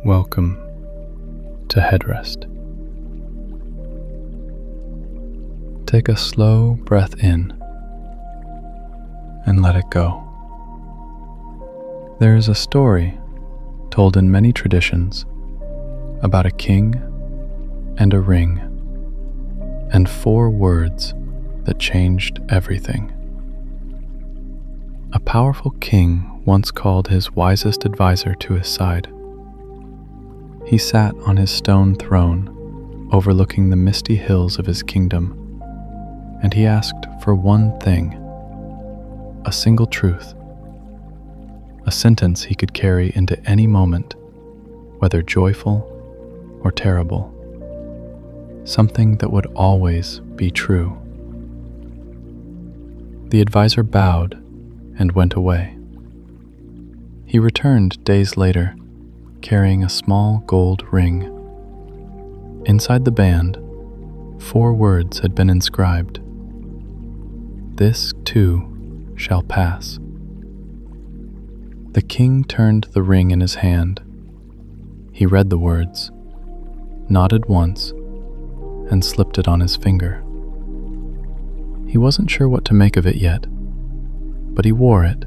Welcome to HeadRest. Take a slow breath in and let it go. There is a story told in many traditions about a king and a ring and 4 words that changed everything. A powerful king once called his wisest advisor to his side. He sat on his stone throne overlooking the misty hills of his kingdom, and he asked for one thing, a single truth, a sentence he could carry into any moment, whether joyful or terrible, something that would always be true. The advisor bowed and went away. He returned days later, carrying a small gold ring. Inside the band, 4 words had been inscribed. This too shall pass. The king turned the ring in his hand. He read the words, nodded once, and slipped it on his finger. He wasn't sure what to make of it yet, but he wore it,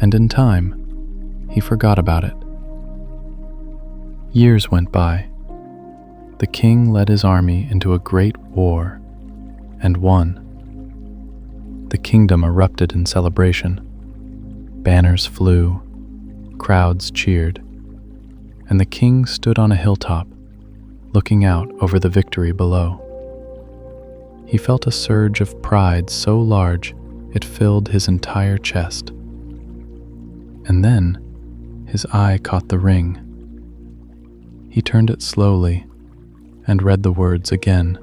and in time, he forgot about it. Years went by. The king led his army into a great war and won. The kingdom erupted in celebration. Banners flew, crowds cheered, and the king stood on a hilltop, looking out over the victory below. He felt a surge of pride so large it filled his entire chest. And then his eye caught the ring. He turned it slowly and read the words again.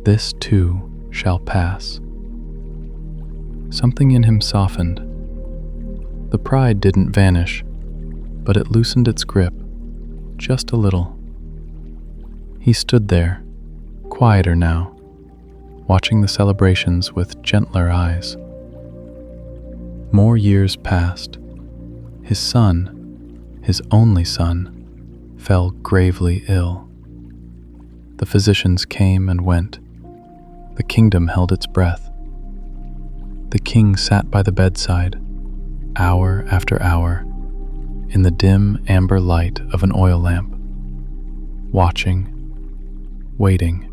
This too shall pass. Something in him softened. The pride didn't vanish, but it loosened its grip just a little. He stood there, quieter now, watching the celebrations with gentler eyes. More years passed. His son, his only son, fell gravely ill. The physicians came and went. The kingdom held its breath. The king sat by the bedside, hour after hour, in the dim amber light of an oil lamp, watching, waiting,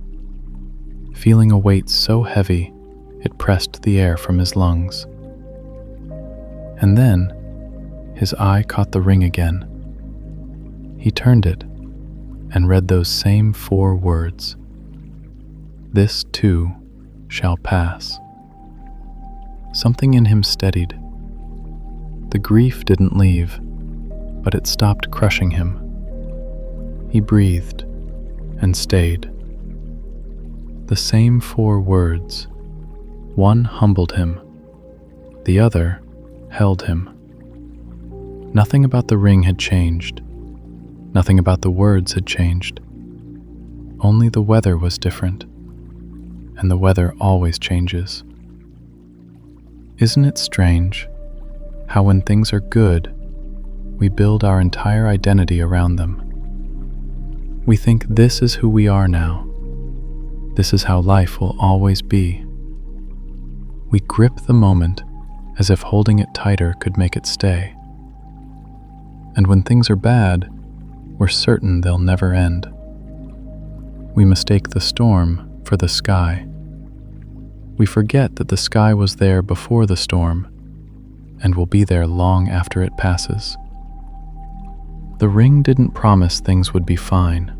feeling a weight so heavy it pressed the air from his lungs. And then his eye caught the ring again. He turned it and read those same 4 words. This too shall pass. Something in him steadied. The grief didn't leave, but it stopped crushing him. He breathed and stayed. The same 4 words. One humbled him, the other held him. Nothing about the ring had changed. Nothing about the words had changed. Only the weather was different, and the weather always changes. Isn't it strange how when things are good, we build our entire identity around them? We think this is who we are now. This is how life will always be. We grip the moment as if holding it tighter could make it stay. And when things are bad, we're certain they'll never end. We mistake the storm for the sky. We forget that the sky was there before the storm and will be there long after it passes. The ring didn't promise things would be fine.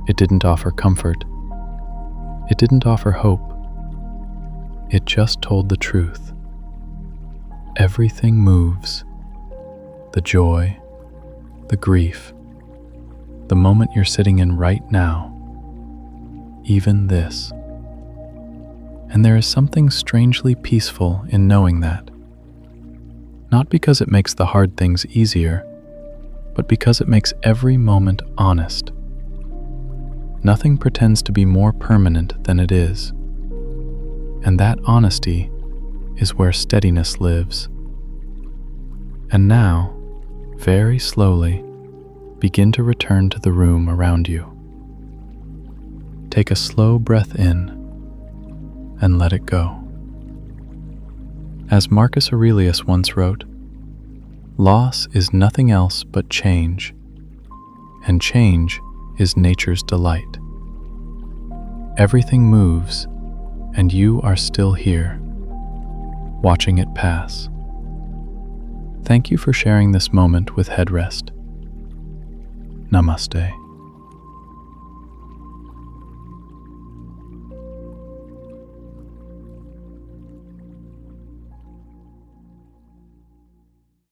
It didn't offer comfort. It didn't offer hope. It just told the truth. Everything moves. The joy, the grief, the moment you're sitting in right now, even this. And there is something strangely peaceful in knowing that. Not because it makes the hard things easier, but because it makes every moment honest. Nothing pretends to be more permanent than it is. And that honesty is where steadiness lives. And now, very slowly, begin to return to the room around you. Take a slow breath in and let it go. As Marcus Aurelius once wrote, "Loss is nothing else but change, and change is nature's delight." Everything moves, and you are still here, watching it pass. Thank you for sharing this moment with HeadRest. Namaste.